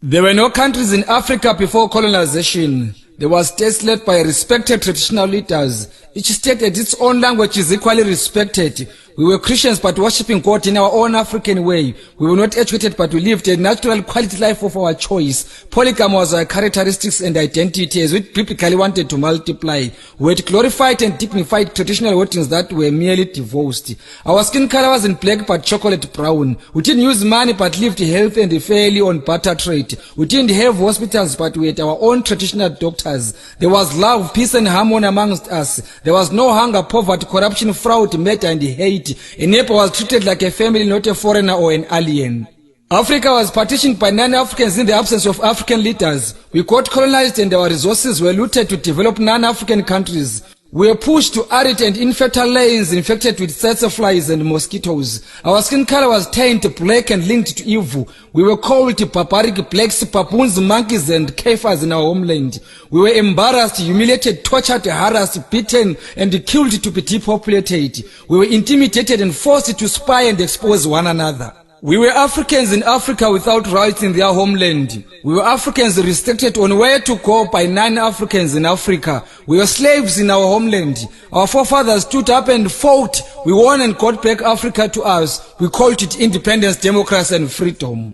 There were no countries in Africa before colonization. There was states led by respected traditional leaders. Each state had its own language is equally respected. We were Christians but worshipping God in our own African way. We were not educated but we lived a natural quality life of our choice. Polygamy was our characteristics and identity as we biblically wanted to multiply. We had glorified and dignified traditional weddings that were merely divorced. Our skin color wasn't black but chocolate brown. We didn't use money but lived healthy and fairly on barter trade. We didn't have hospitals but we had our own traditional doctors. There was love, peace and harmony amongst us. There was no hunger, poverty, corruption, fraud, murder and hate. A neighbor was treated like a family, not a foreigner or an alien. Africa was partitioned by non-Africans in the absence of African leaders. We got colonized and our resources were looted to develop non-African countries. We were pushed to arid and infertile lands infected with tsetse flies and mosquitoes. Our skin color was tainted black and linked to evil. We were called barbaric blacks, baboons, monkeys and kafirs in our homeland. We were embarrassed, humiliated, tortured, harassed, beaten and killed to be depopulated. We were intimidated and forced to spy and expose one another. We were Africans in Africa without rights in their homeland. We were Africans restricted on where to go by non-Africans in Africa. We were slaves in our homeland. Our forefathers stood up and fought. We won and got back Africa to us. We called it independence, democracy and freedom.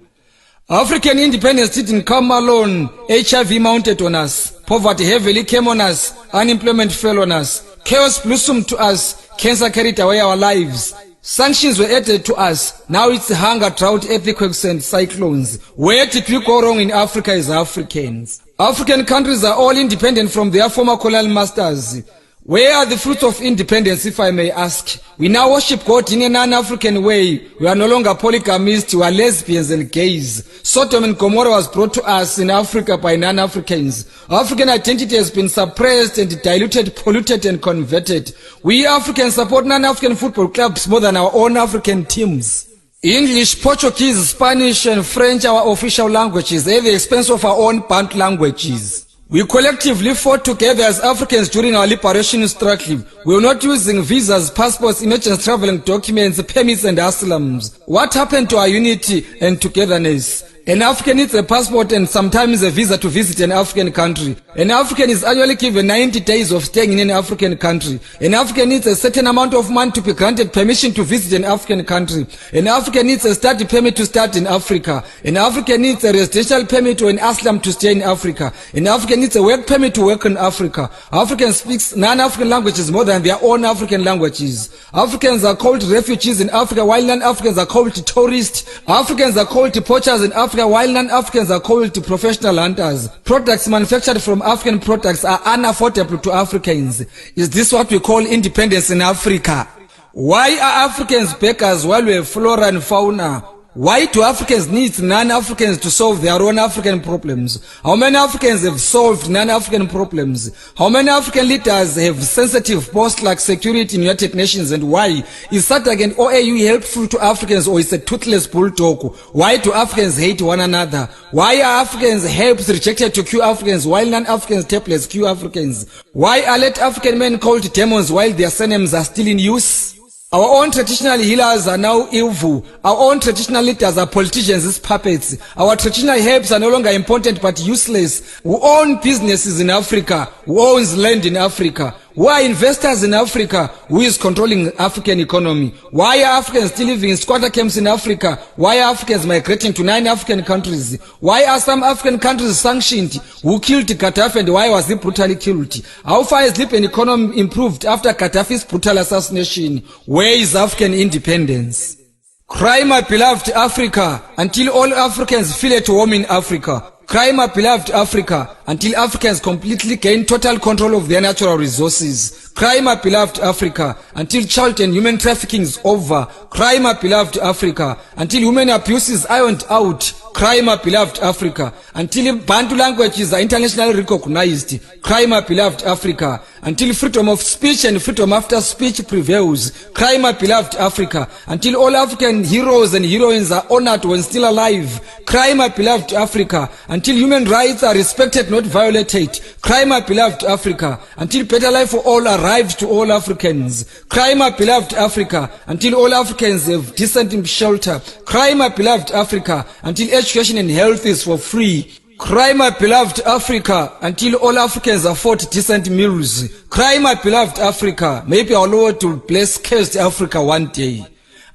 African independence didn't come alone. HIV mounted on us. Poverty heavily came on us. Unemployment fell on us. Chaos blossomed to us. Cancer carried away our lives. Sanctions were added to us. Now it's hunger, drought, earthquakes and cyclones. Where did we go wrong in Africa as Africans? African countries are all independent from their former colonial masters. Where are the fruits of independence, if I may ask? We now worship God in a non-African way. We are no longer polygamists, we are lesbians and gays. Sodom and Gomorrah was brought to us in Africa by non-Africans. African identity has been suppressed and diluted, polluted and converted. We Africans support non-African football clubs more than our own African teams. English, Portuguese, Spanish and French are our official languages at the expense of our own Bantu languages. We collectively fought together as Africans during our liberation struggle. We were not using visas, passports, emergency traveling documents, permits and asylums. What happened to our unity and togetherness? An African needs a passport and sometimes a visa to visit an African country. An African is annually given 90 days of staying in an African country. An African needs a certain amount of money to be granted permission to visit an African country. An African needs a study permit to study in Africa. An African needs a residential permit or an asylum to stay in Africa. An African needs a work permit to work in Africa. African speaks non-African languages more than their own African languages. Africans are called refugees in Africa while non-Africans are called tourists. Africans are called poachers in Africa while non-Africans are called professional hunters. Products manufactured from African products are unaffordable to Africans. Is this what we call independence in Africa? Why are Africans beggars while we have flora and fauna? Why do Africans need non-Africans to solve their own African problems? How many Africans have solved non-African problems? How many African leaders have sensitive posts like security in United Nations, and why? Is SADC and OAU helpful to Africans or is a toothless bulldog? Why do Africans hate one another? Why are Africans herbs rejected to cure Africans while non-Africans tablets cure Africans? Why are late African men called demons while their surnames are still in use? Our own traditional healers are now evil. Our own traditional leaders are politicians as puppets. Our traditional herbs are no longer important but useless. Who own businesses in Africa? Who owns land in Africa? Who are investors in Africa? Who is controlling African economy? Why are Africans still living in squatter camps in Africa? Why are Africans migrating to 9 African countries? Why are some African countries sanctioned? Who killed Gaddafi and why was he brutally killed? How far has Libyan economy improved after Gaddafi's brutal assassination? Where is African independence? Cry, my beloved Africa, until all Africans feel at home in Africa. Cry, my beloved Africa, until Africans completely gain total control of their natural resources. Cry, my beloved Africa, until child and human trafficking is over. Cry, my beloved Africa, until human abuse is ironed out. Cry, my beloved Africa, until Bantu languages are internationally recognized. Cry, my beloved Africa, until freedom of speech and freedom after speech prevails. Cry, my beloved Africa, until all African heroes and heroines are honored when still alive. Cry, my beloved Africa, until human rights are respected, not violated. Cry, my beloved Africa, until better life for all arrives to all Africans. Cry, my beloved Africa, until all Africans have decent shelter. Cry, my beloved Africa, until education and health is for free. Cry, my beloved Africa, until all Africans afford decent meals. Cry, my beloved Africa, maybe our Lord will bless cursed Africa one day.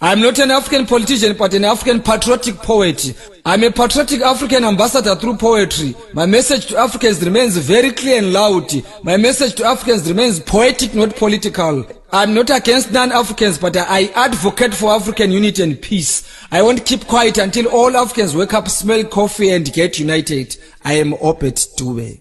I'm not an African politician, but an African patriotic poet. I'm a patriotic African ambassador through poetry. My message to Africans remains very clear and loud. My message to Africans remains poetic, not political. I'm not against non-Africans, but I advocate for African unity and peace. I won't keep quiet until all Africans wake up, smell coffee, and get united. I am Obet Dube.